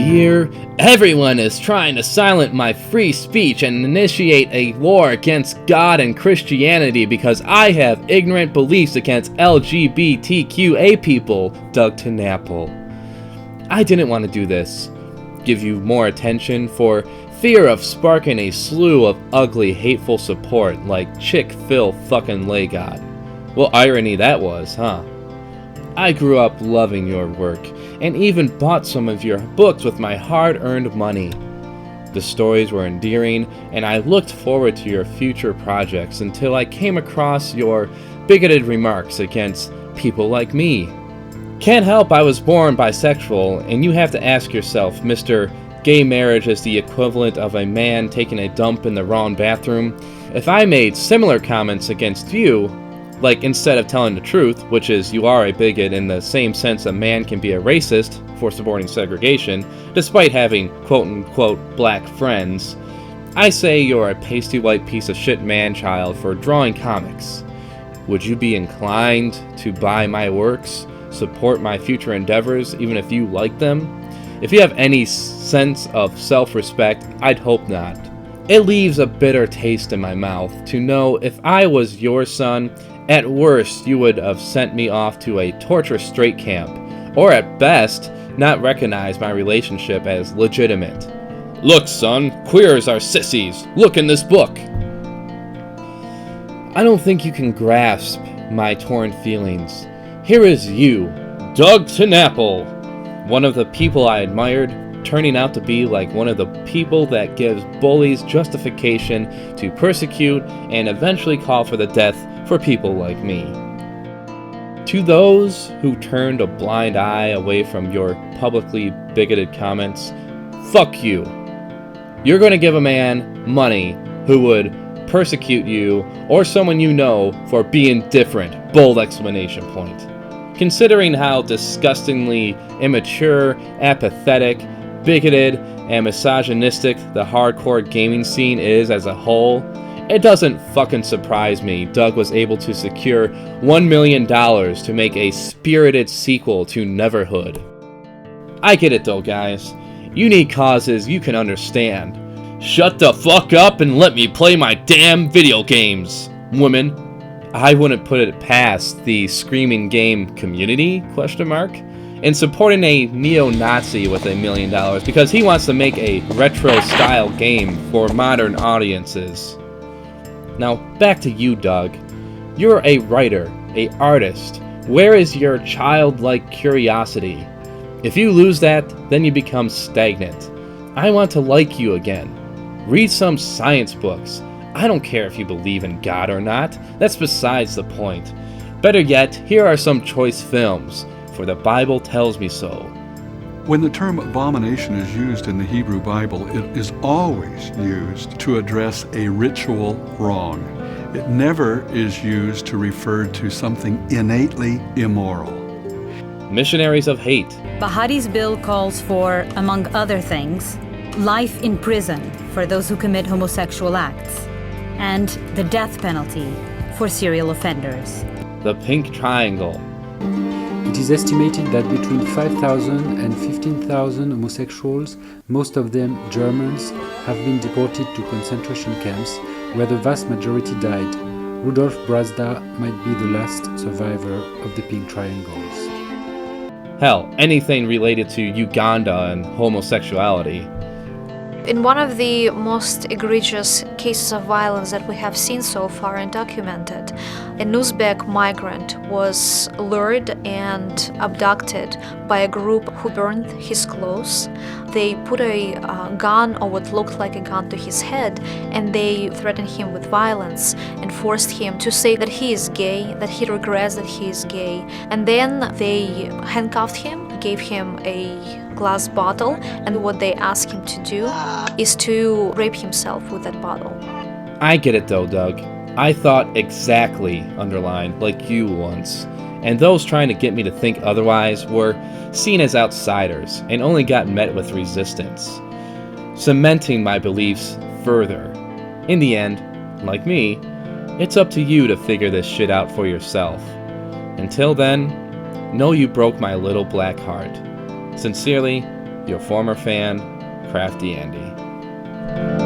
year, everyone is trying to silence my free speech and initiate a war against God and Christianity because I have ignorant beliefs against LGBTQA people, dug Tennapel. I didn't want to do this, give you more attention, for fear of sparking a slew of ugly, hateful support like Chick-fil fucking lay God. What irony that was, huh? I grew up loving your work, and even bought some of your books with my hard-earned money. The stories were endearing, and I looked forward to your future projects until I came across your bigoted remarks against people like me. Can't help I was born bisexual, and you have to ask yourself, Mr. Gay marriage is the equivalent of a man taking a dump in the wrong bathroom. If I made similar comments against you, like instead of telling the truth, which is you are a bigot in the same sense a man can be a racist for supporting segregation, despite having quote-unquote black friends, I say you're a pasty-white piece of shit man-child for drawing comics. Would you be inclined to buy my works, support my future endeavors, even if you like them? If you have any sense of self-respect, I'd hope not. It leaves a bitter taste in my mouth to know if I was your son, at worst, you would have sent me off to a torture straight camp, or at best, not recognize my relationship as legitimate. Look, son, queers are sissies. Look in this book. I don't think you can grasp my torn feelings. Here is you, Doug Tennapel, one of the people I admired, turning out to be like one of the people that gives bullies justification to persecute and eventually call for the death for people like me. To those who turned a blind eye away from your publicly bigoted comments, fuck you. You're going to give a man money who would persecute you or someone you know for being different, bold exclamation point. Considering how disgustingly immature, apathetic, bigoted, and misogynistic the hardcore gaming scene is as a whole, it doesn't fucking surprise me Doug was able to secure $1 million to make a spirited sequel to Neverhood. I get it though, guys. You need causes you can understand. Shut the fuck up and let me play my damn video games, women. I wouldn't put it past the screaming game community, in supporting a neo-Nazi with $1 million because he wants to make a retro-style game for modern audiences. Now, back to you, Doug. You're a writer, a artist. Where is your childlike curiosity? If you lose that, then you become stagnant. I want to like you again. Read some science books. I don't care if you believe in God or not. That's besides the point. Better yet, here are some choice films, for the Bible tells me so. When the term abomination is used in the Hebrew Bible, it is always used to address a ritual wrong. It never is used to refer to something innately immoral. Missionaries of Hate. Bahati's bill calls for, among other things, life in prison for those who commit homosexual acts, and the death penalty for serial offenders. The Pink Triangle. It is estimated that between 5,000 and 15,000 homosexuals, most of them Germans, have been deported to concentration camps, where the vast majority died. Rudolf Brazda might be the last survivor of the Pink Triangles. Hell, anything related to Uganda and homosexuality. In one of the most egregious cases of violence that we have seen so far and documented, an Uzbek migrant was lured and abducted by a group who burned his clothes. They put a gun, or what looked like a gun, to his head, and they threatened him with violence and forced him to say that he is gay, that he regrets that he is gay. And then they handcuffed him, gave him a glass bottle, and what they asked him to do is to rape himself with that bottle. I get it though, Doug. I thought exactly, underlined, like you once, and those trying to get me to think otherwise were seen as outsiders and only got met with resistance, cementing my beliefs further. In the end, like me, it's up to you to figure this shit out for yourself. Until then, know you broke my little black heart. Sincerely, Your former fan, Crafty Andy.